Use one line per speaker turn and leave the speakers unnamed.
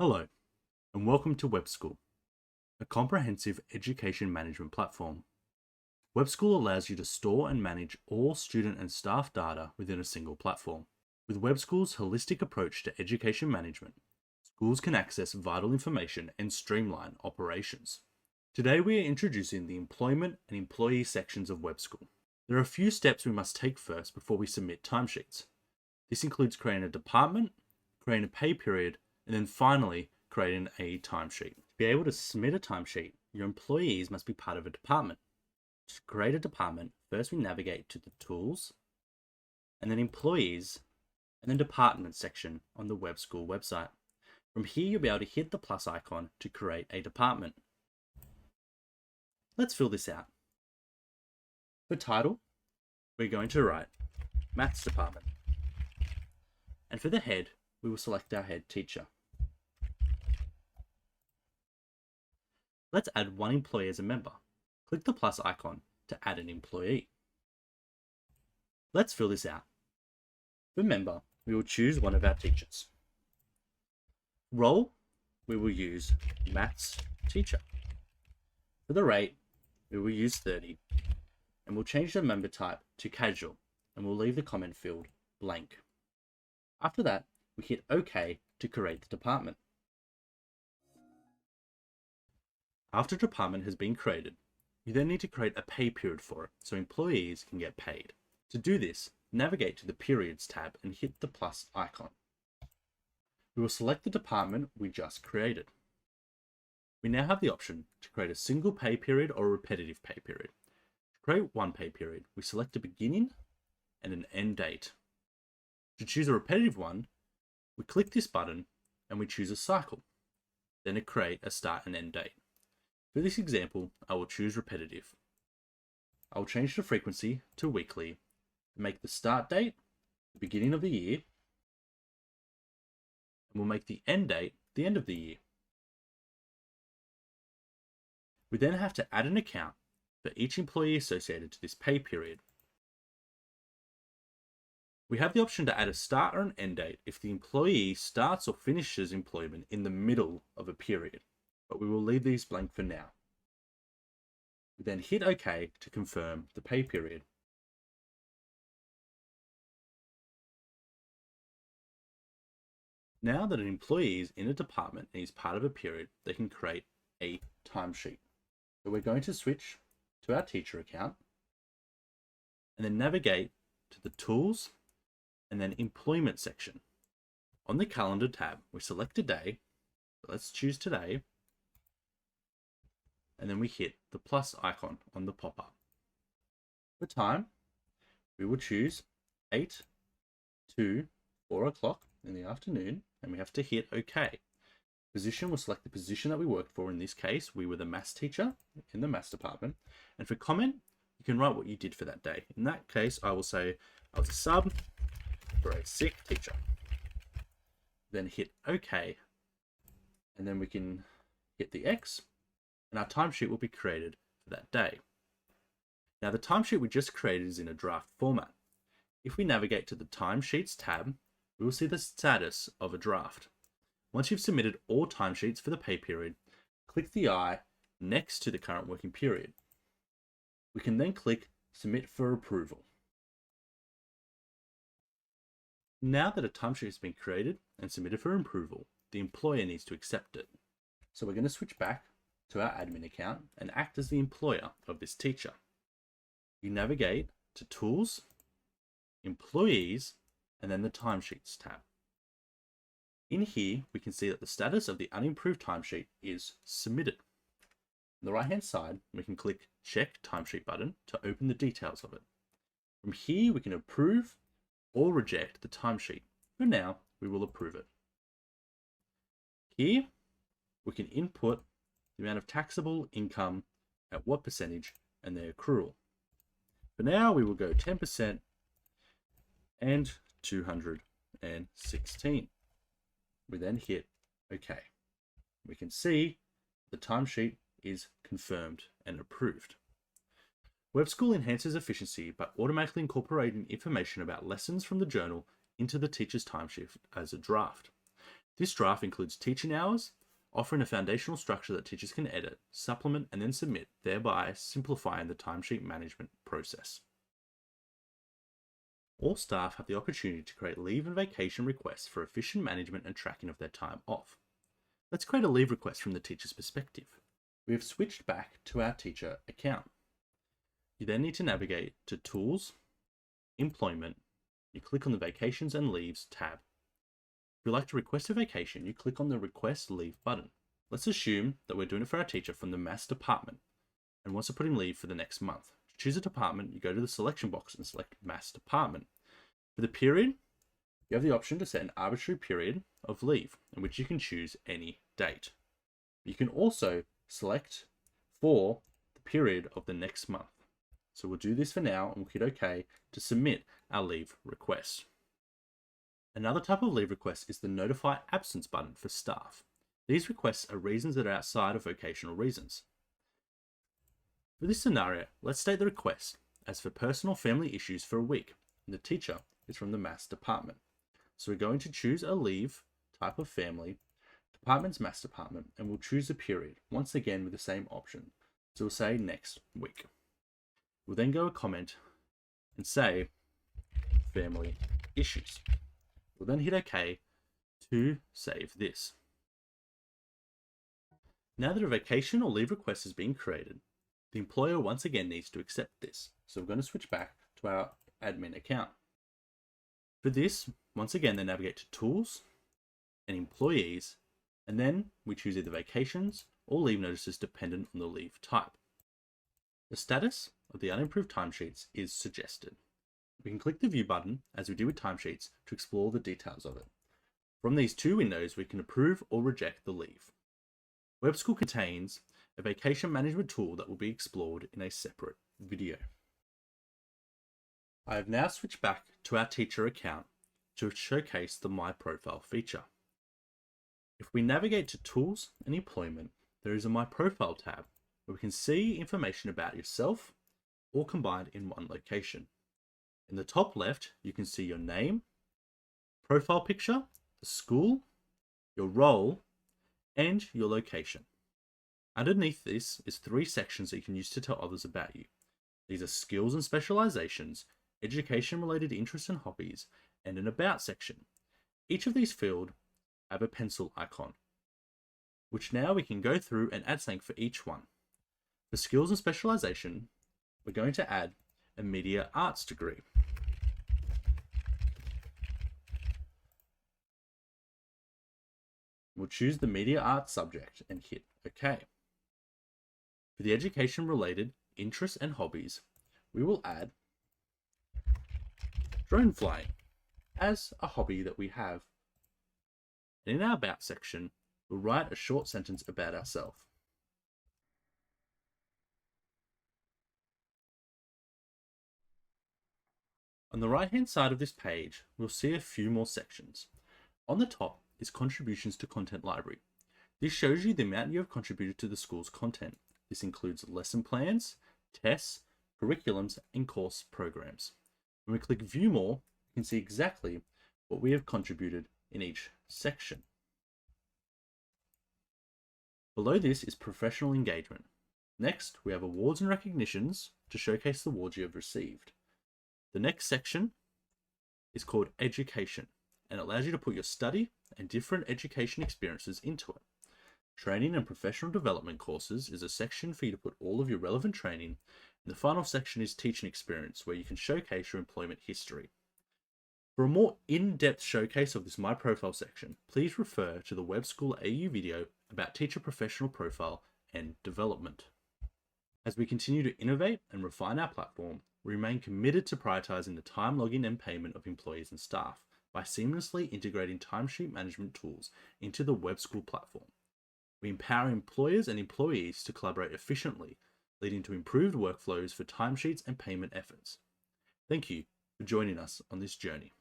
Hello, and welcome to WebSchool, a comprehensive education management platform. WebSchool allows you to store and manage all student and staff data within a single platform. With WebSchool's holistic approach to education management, schools can access vital information and streamline operations. Today we are introducing the employment and employee sections of WebSchool. There are a few steps we must take first before we submit timesheets. This includes creating a department, creating a pay period, and then finally creating a timesheet. To be able to submit a timesheet, your employees must be part of a department. To create a department, first we navigate to the Tools, and then Employees, and then Department section on the WebSchool website. From here, you'll be able to hit the plus icon to create a department. Let's fill this out. For title, we're going to write Maths Department. And for the head, we will select our head teacher. Let's add one employee as a member. Click the plus icon to add an employee. Let's fill this out. For member, we will choose one of our teachers. Role, we will use Maths Teacher. For the rate, we will use 30, and we'll change the member type to casual, and we'll leave the comment field blank. After that, we hit OK to create the department. After the department has been created, you then need to create a pay period for it so employees can get paid. To do this, navigate to the Periods tab and hit the plus icon. We will select the department we just created. We now have the option to create a single pay period or a repetitive pay period. To create one pay period, we select a beginning and an end date. To choose a repetitive one, we click this button and we choose a cycle. Then create a start and end date. For this example, I will choose repetitive. I will change the frequency to weekly and make the start date the beginning of the year, and we'll make the end date the end of the year. We then have to add an account for each employee associated to this pay period. We have the option to add a start or an end date if the employee starts or finishes employment in the middle of a period, but we will leave these blank for now. We then hit OK to confirm the pay period. Now that an employee is in a department and is part of a period, they can create a timesheet. So we're going to switch to our teacher account and then navigate to the Tools and then Employment section. On the Calendar tab, we select a day. Let's choose today. And then we hit the plus icon on the pop-up. For time, we will choose 8 to 4 o'clock in the afternoon, and we have to hit OK. Position, we'll select the position that we worked for. In this case, we were the maths teacher in the maths department. And for comment, you can write what you did for that day. In that case, I will say I was a sub for a sick teacher. Then hit OK. And then we can hit the X, and our timesheet will be created for that day. Now the timesheet we just created is in a draft format. If we navigate to the Timesheets tab, we will see the status of a draft. Once you've submitted all timesheets for the pay period, click the eye next to the current working period. We can then click Submit for approval. Now that a timesheet has been created and submitted for approval, the employer needs to accept it. So we're going to switch back to our admin account and act as the employer of this teacher. You navigate to Tools, Employees, and then the Timesheets tab. In here, we can see that the status of the unimproved timesheet is submitted. On the right-hand side, we can click Check Timesheet button to open the details of it. From here, we can approve or reject the timesheet. For now, we will approve it. Here, we can input the amount of taxable income at what percentage and their accrual. For now, we will go 10% and 216. We then hit OK. We can see the timesheet is confirmed and approved. WebSchool enhances efficiency by automatically incorporating information about lessons from the journal into the teacher's timesheet as a draft. This draft includes teaching hours, offering a foundational structure that teachers can edit, supplement, and then submit, thereby simplifying the timesheet management process. All staff have the opportunity to create leave and vacation requests for efficient management and tracking of their time off. Let's create a leave request from the teacher's perspective. We have switched back to our teacher account. You then need to navigate to Tools, Employment. You click on the Vacations and Leaves tab. If you'd like to request a vacation, you click on the Request Leave button. Let's assume that we're doing it for our teacher from the Maths department and wants to put in leave for the next month. To choose a department, you go to the selection box and select Maths department. For the period, you have the option to set an arbitrary period of leave in which you can choose any date. You can also select for the period of the next month. So we'll do this for now and we'll hit OK to submit our leave request. Another type of leave request is the Notify Absence button for staff. These requests are reasons that are outside of vocational reasons. For this scenario, let's state the request as for personal family issues for a week, and the teacher is from the Maths department. So we're going to choose a leave type of family, department's Maths department, and we'll choose a period, once again with the same option. So we'll say next week. We'll then go a comment and say family issues. We'll then hit OK to save this. Now that a vacation or leave request has been created, the employer once again needs to accept this. So we're going to switch back to our admin account. For this, once again, they navigate to Tools and Employees, and then we choose either vacations or leave notices dependent on the leave type. The status of the unimproved timesheets is suggested. We can click the View button, as we do with timesheets, to explore the details of it. From these two windows, we can approve or reject the leave. WebSchool contains a vacation management tool that will be explored in a separate video. I have now switched back to our teacher account to showcase the My Profile feature. If we navigate to Tools and Employment, there is a My Profile tab where we can see information about yourself, all combined in one location. In the top left, you can see your name, profile picture, the school, your role, and your location. Underneath this is 3 sections that you can use to tell others about you. These are skills and specializations, education-related interests and hobbies, and an About section. Each of these fields have a pencil icon, which now we can go through and add something for each one. For skills and specialization, we're going to add a media arts degree. We'll choose the media arts subject and hit OK. For the education-related interests and hobbies, we will add drone flying as a hobby that we have. And in our About section, we'll write a short sentence about ourselves. On the right-hand side of this page, we'll see a few more sections. On the top is Contributions to Content Library. This shows you the amount you have contributed to the school's content. This includes lesson plans, tests, curriculums, and course programs. When we click View More, you can see exactly what we have contributed in each section. Below this is Professional Engagement. Next, we have Awards and Recognitions to showcase the awards you have received. The next section is called Education, and it allows you to put your study and different education experiences into it. Training and professional development courses is a section for you to put all of your relevant training, and the final section is Teaching Experience, where you can showcase your employment history. For a more in-depth showcase of this My Profile section, please refer to the WebSchool AU video about teacher professional profile and development. As we continue to innovate and refine our platform, we remain committed to prioritizing the time logging and payment of employees and staff by seamlessly integrating timesheet management tools into the WebSchool platform. We empower employers and employees to collaborate efficiently, leading to improved workflows for timesheets and payment efforts. Thank you for joining us on this journey.